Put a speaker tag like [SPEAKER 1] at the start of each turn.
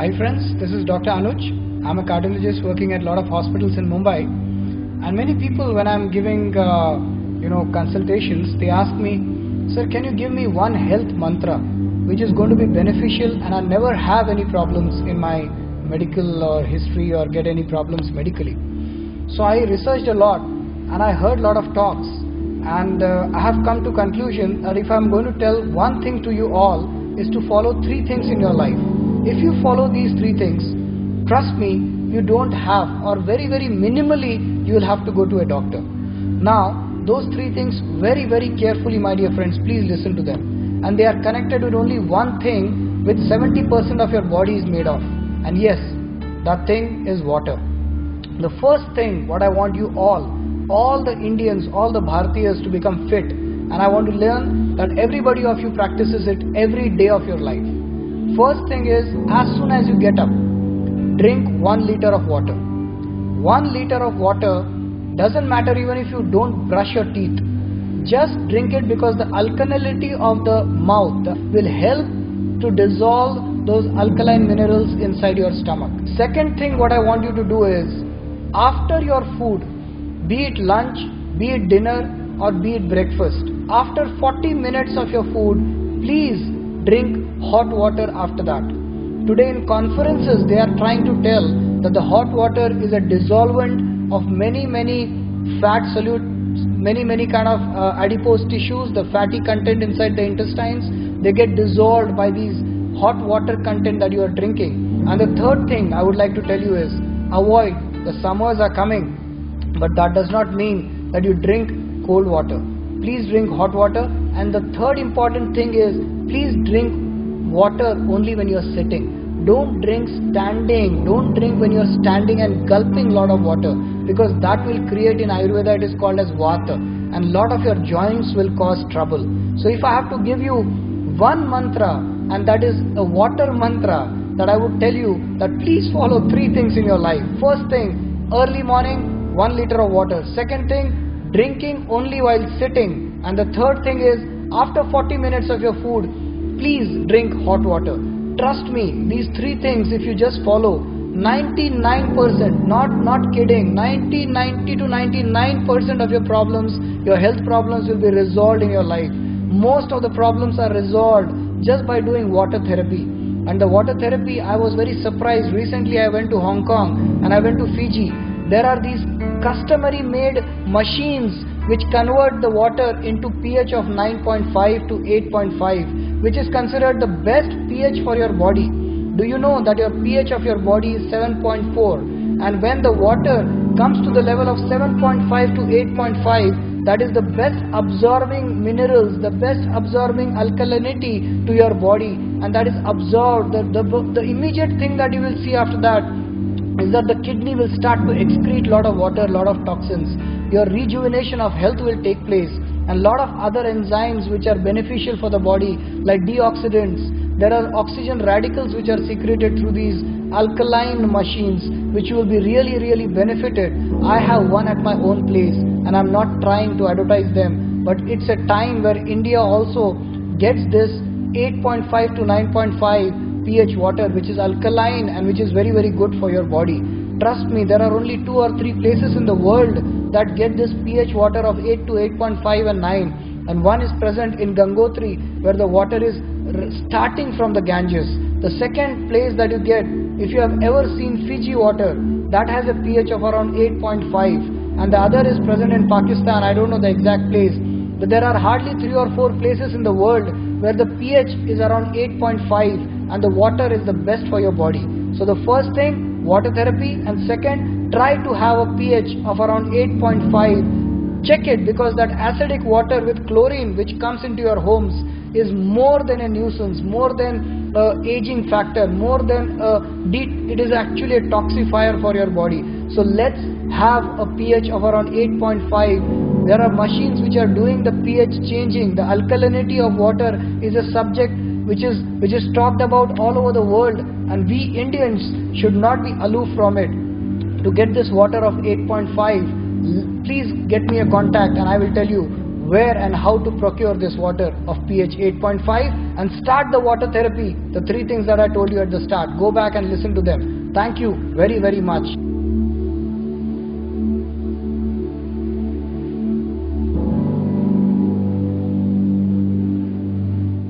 [SPEAKER 1] Hi friends, this is Dr. Anuj. I'm a cardiologist working at a lot of hospitals in Mumbai. And many people, when I'm giving consultations, they ask me, sir, can you give me one health mantra which is going to be beneficial and I never have any problems in my medical or history or get any problems medically. So I researched a lot and I heard a lot of talks, and I have come to conclusion that if I'm going to tell one thing to you all is to follow three things in your life. If you follow these three things, trust me, you don't have, or very minimally you will have to go to a doctor. Now those three things, very carefully my dear friends, please listen to them, and they are connected with only one thing which 70% of your body is made of, and yes, that thing is water. The first thing what I want you all the Indians, all the Bharatiyas to become fit, and I want to learn that everybody of you practices it every day of your life. First thing is, as soon as you get up, drink 1 liter of water. 1 liter of water, doesn't matter even if you don't brush your teeth. Just drink it because the alkalinity of the mouth will help to dissolve those alkaline minerals inside your stomach. Second thing what I want you to do is, after your food, be it lunch, be it dinner or be it breakfast, after 40 minutes of your food, please drink hot water after that. Today in conferences they are trying to tell that the hot water is a dissolvent of many fat solutes, many kind of adipose tissues, the fatty content inside the intestines, they get dissolved by these hot water content that you are drinking. And the third thing I would like to tell you is, avoid, the summers are coming, but that does not mean that you drink cold water. Please drink hot water. And the third important thing is, please drink water only when you are sitting. Don't drink standing. Don't drink when you are standing and gulping lot of water, because that will create, in Ayurveda it is called as vata, and lot of your joints will cause trouble. So if I have to give you one mantra, and that is a water mantra, that I would tell you that please follow three things in your life. First thing, early morning, 1 liter of water. Second thing, drinking only while sitting. And the third thing is, after 40 minutes of your food, please drink hot water. Trust me, these three things if you just follow, 99%, not kidding, 90 to 99% of your problems, your health problems will be resolved in your life. Most of the problems are resolved just by doing water therapy. And the water therapy, I was very surprised. Recently I went to Hong Kong and I went to Fiji. There are these customary made machines which convert the water into pH of 9.5 to 8.5, which is considered the best pH for your body. Do you know that your pH of your body is 7.4, and when the water comes to the level of 7.5 to 8.5, that is the best absorbing minerals, the best absorbing alkalinity to your body, and that is absorbed. The immediate thing that you will see after that is that the kidney will start to excrete lot of water, lot of toxins. Your rejuvenation of health will take place, and lot of other enzymes which are beneficial for the body, like deoxidants. There are oxygen radicals which are secreted through these alkaline machines, which you will be really benefited. I have one at my own place, and I'm not trying to advertise them, but it's a time where India also gets this 8.5 to 9.5 pH water, which is alkaline and which is very good for your body. Trust me, there are only 2 or 3 places in the world that get this pH water of 8 to 8.5 and 9, and one is present in Gangotri, where the water is starting from the Ganges. The second place that you get, if you have ever seen Fiji water, that has a pH of around 8.5, and the other is present in Pakistan. I don't know the exact place, but there are hardly 3 or 4 places in the world where the pH is around 8.5 and the water is the best for your body. So the first thing, water therapy, and second, try to have a pH of around 8.5. Check it, because that acidic water with chlorine which comes into your homes is more than a nuisance, more than aging factor, more than it is actually a toxifier for your body. So let's have a pH of around 8.5. There are machines which are doing the pH changing. The alkalinity of water is a subject which is talked about all over the world, and we Indians should not be aloof from it. To get this water of 8.5, please get me a contact and I will tell you where and how to procure this water of pH 8.5 and start the water therapy. The 3 things that I told you at the start, go back and listen to them. Thank you very, very much.